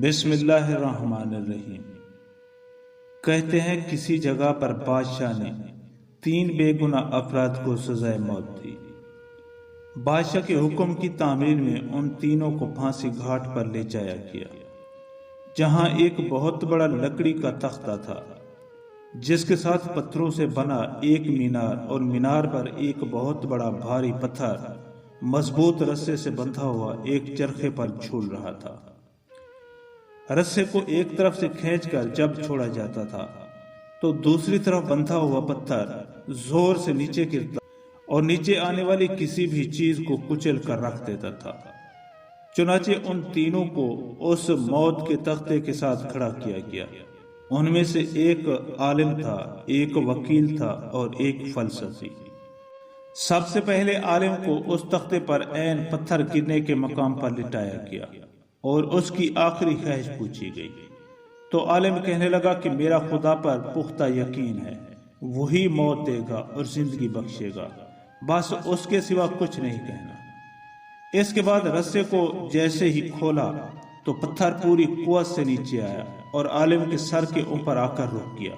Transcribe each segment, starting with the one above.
بسم اللہ الرحمن الرحیم۔ کہتے ہیں کسی جگہ پر بادشاہ نے 3 بے گناہ افراد کو سزائے موت دی۔ بادشاہ کے حکم کی تعمیل میں ان تینوں کو پھانسی گھاٹ پر لے جایا گیا، جہاں ایک بہت بڑا لکڑی کا تختہ تھا جس کے ساتھ پتھروں سے بنا ایک مینار، اور مینار پر ایک بہت بڑا بھاری پتھر مضبوط رسے سے بندھا ہوا ایک چرخے پر جھول رہا تھا۔ رسے کو ایک طرف سے کھینچ کر جب چھوڑا جاتا تھا تو دوسری طرف بندھا ہوا پتھر زور سے نیچے گرتا اور نیچے آنے والی کسی بھی چیز کو کچل کر رکھ دیتا تھا۔ چنانچہ ان تینوں کو اس موت کے تختے کے ساتھ کھڑا کیا گیا۔ ان میں سے ایک عالم تھا، ایک وکیل تھا اور ایک فلسفی۔ سب سے پہلے عالم کو اس تختے پر عین پتھر گرنے کے مقام پر لٹایا گیا اور اس کی آخری خواہش پوچھی گئی تو عالم کہنے لگا کہ میرا خدا پر پختہ یقین ہے، وہی موت دے گا اور زندگی بخشے گا، بس اس کے سوا کچھ نہیں کہنا۔ اس کے بعد رسے کو جیسے ہی کھولا تو پتھر پوری قوت سے نیچے آیا اور عالم کے سر کے اوپر آ کر رک گیا۔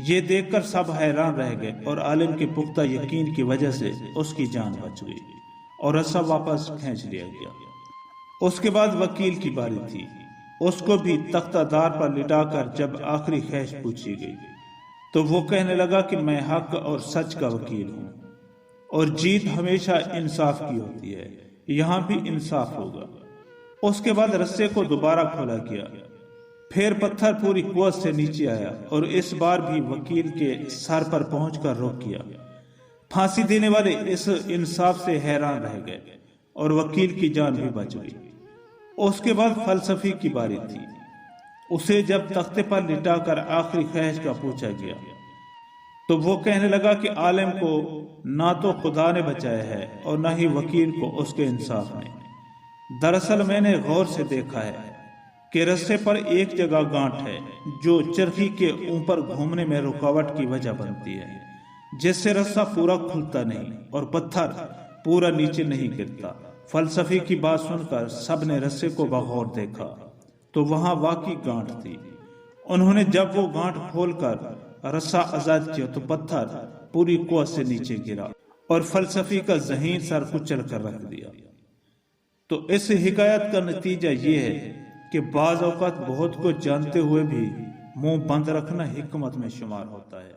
یہ دیکھ کر سب حیران رہ گئے اور عالم کے پختہ یقین کی وجہ سے اس کی جان بچ گئی اور رسا واپس کھینچ لیا گیا۔ اس کے بعد وکیل کی باری تھی۔ اس کو بھی تختہ دار پر لٹا کر جب آخری خواہش پوچھی گئی تو وہ کہنے لگا کہ میں حق اور سچ کا وکیل ہوں اور جیت ہمیشہ انصاف کی ہوتی ہے، یہاں بھی انصاف ہوگا۔ اس کے بعد رسے کو دوبارہ کھولا گیا، پھر پتھر پوری قوت سے نیچے آیا اور اس بار بھی وکیل کے سر پر پہنچ کر روک گیا۔ پھانسی دینے والے اس انصاف سے حیران رہ گئے اور وکیل کی جان بھی بچ گئی۔ اس کے بعد فلسفی کی باری تھی۔ اسے جب تختے پر لٹا کر آخری خواہش کا پوچھا گیا تو وہ کہنے لگا کہ عالم کو نہ تو خدا نے بچایا ہے اور نہ ہی وکیل کو اس کے انصاف نے۔ دراصل میں نے غور سے دیکھا ہے کہ رسے پر ایک جگہ گانٹھ ہے جو چرخی کے اوپر گھومنے میں رکاوٹ کی وجہ بنتی ہے، جس سے رسہ پورا کھلتا نہیں اور پتھر پورا نیچے نہیں گرتا۔ فلسفی کی بات سن کر سب نے رسے کو بغور دیکھا تو وہاں واقعی گانٹھ تھی۔ انہوں نے جب وہ گانٹھ کھول کر رسہ آزاد کیا تو پتھر پوری قوت سے نیچے گرا اور فلسفی کا ذہین سر کچل کر رکھ دیا۔ تو اس حکایت کا نتیجہ یہ ہے کہ بعض اوقات بہت کچھ جانتے ہوئے بھی منہ بند رکھنا حکمت میں شمار ہوتا ہے۔